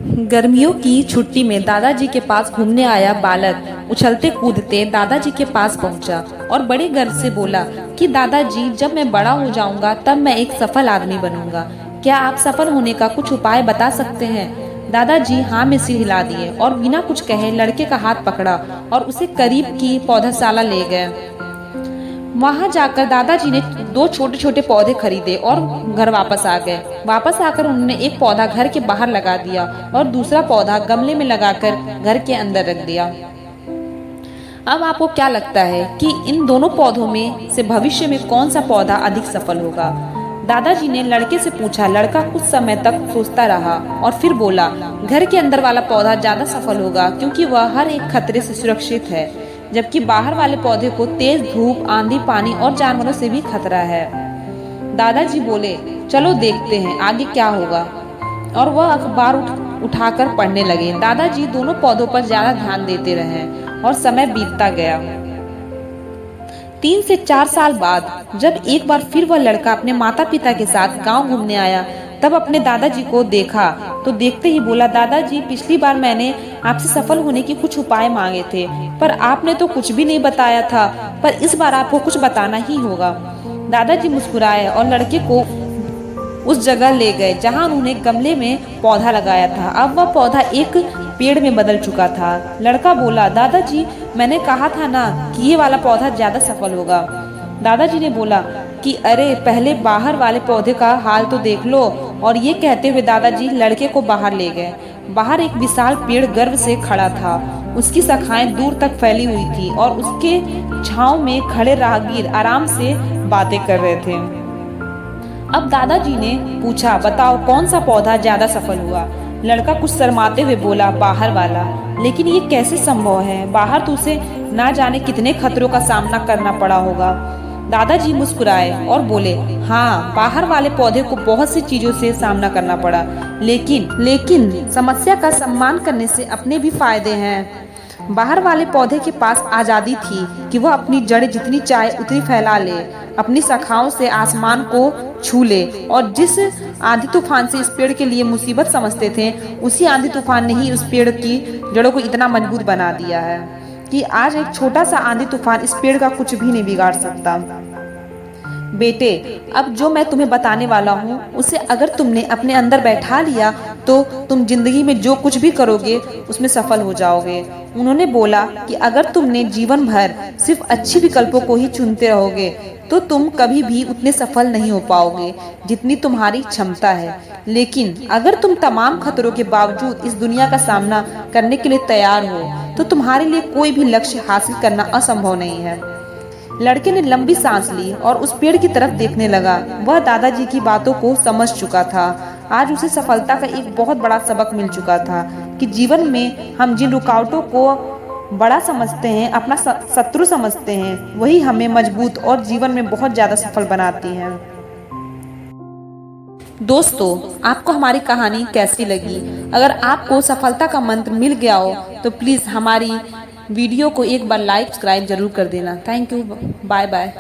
गर्मियों की छुट्टी में दादाजी के पास घूमने आया बालक उछलते कूदते दादाजी के पास पहुंचा और बड़े गर्व से बोला कि दादाजी, जब मैं बड़ा हो जाऊंगा तब मैं एक सफल आदमी बनूंगा। क्या आप सफल होने का कुछ उपाय बता सकते हैं? दादाजी हाँ में सिर हिला दिए और बिना कुछ कहे लड़के का हाथ पकड़ा और उसे करीब की पौधाशाला ले गए। वहां जाकर दादाजी ने 2 छोटे छोटे पौधे खरीदे और घर वापस आ गए। वापस आकर उन्होंने एक पौधा घर के बाहर लगा दिया और दूसरा पौधा गमले में लगाकर घर के अंदर रख दिया। अब आपको क्या लगता है कि इन दोनों पौधों में से भविष्य में कौन सा पौधा अधिक सफल होगा? दादाजी ने लड़के से पूछा। लड़का कुछ समय तक सोचता रहा और फिर बोला, घर के अंदर वाला पौधा ज्यादा सफल होगा क्योंकि वह हर एक खतरे से सुरक्षित है, जबकि बाहर वाले पौधे को तेज धूप, आंधी, पानी और जानवरों से भी खतरा है। दादाजी बोले, चलो देखते हैं आगे क्या होगा, और वह अखबार उठाकर पढ़ने लगे। दादाजी दोनों पौधों पर ज्यादा ध्यान देते रहे और समय बीतता गया। 3 से 4 साल बाद जब एक बार फिर वह लड़का अपने माता पिता के साथ गांव घूमने आया, तब अपने दादाजी को देखा तो देखते ही बोला, दादाजी, पिछली बार मैंने आपसे सफल होने के कुछ उपाय मांगे थे, पर आपने तो कुछ भी नहीं बताया था, पर इस बार आपको कुछ बताना ही होगा। दादाजी मुस्कुराए और लड़के को उस जगह ले गए जहां उन्होंने गमले में पौधा लगाया था। अब वह पौधा एक पेड़ में बदल चुका था। लड़का बोला, दादाजी, मैंने कहा था ना कि ये वाला पौधा ज्यादा सफल होगा। दादाजी ने बोला कि अरे, पहले बाहर वाले पौधे का हाल तो देख लो। और ये कहते हुए दादाजी लड़के को बाहर ले गए। बाहर एक विशाल पेड़ गर्व से खड़ा था। उसकी शाखाएं दूर तक फैली हुई थी और उसके छांव में खड़े राहगीर आराम से बातें कर रहे थे। अब दादाजी ने पूछा, बताओ कौन सा पौधा ज्यादा सफल हुआ? लड़का कुछ शर्माते हुए बोला, बाहर वाला। लेकिन ये कैसे संभव है? बाहर तो उसे ना जाने कितने खतरों का सामना करना पड़ा होगा। दादाजी मुस्कुराए और बोले, हाँ, बाहर वाले पौधे को बहुत सी चीजों से सामना करना पड़ा, लेकिन समस्या का सम्मान करने से अपने भी फायदे हैं। बाहर वाले पौधे के पास आजादी थी कि वह अपनी जड़ें जितनी चाहे उतनी फैला ले, अपनी शाखाओं से आसमान को छू ले, और जिस आंधी तूफान से इस पेड़ के लिए मुसीबत समझते थे, उसी आंधी तूफान ने ही उस पेड़ की जड़ों को इतना मजबूत बना दिया है कि आज एक छोटा सा आंधी तूफान इस पेड़ का कुछ भी नहीं बिगाड़ सकता। बेटे, अब जो मैं तुम्हें बताने वाला हूँ उसे अगर तुमने अपने अंदर बैठा लिया तो तुम जिंदगी में जो कुछ भी करोगे उसमें सफल हो जाओगे। उन्होंने बोला कि अगर तुमने जीवन भर सिर्फ अच्छी विकल्पों को ही चुनते रहोगे तो तुम कभी भी उतने सफल नहीं हो पाओगे जितनी तुम्हारी क्षमता है। लेकिन अगर तुम तमाम खतरों के बावजूद इस दुनिया का सामना करने के लिए तैयार हो तो तुम्हारे लिए कोई भी लक्ष्य हासिल करना असंभव नहीं है। लड़के ने लंबी सांस ली और उस पेड़ की तरफ देखने लगा। वह दादाजी की बातों को समझ चुका था। आज उसे सफलता का एक बहुत बड़ा सबक मिल चुका था कि जीवन में हम जिन रुकावटों को बड़ा समझते हैं, अपना शत्रु समझते हैं, वही हमें मजबूत और जीवन में बहुत ज्यादा सफल बनाती हैं। दोस्तों, आपको हमारी कहानी कैसी लगी? अगर आपको सफलता का मंत्र मिल गया हो तो प्लीज हमारी वीडियो को एक बार लाइक, सब्सक्राइब जरूर कर देना। Thank you, bye bye.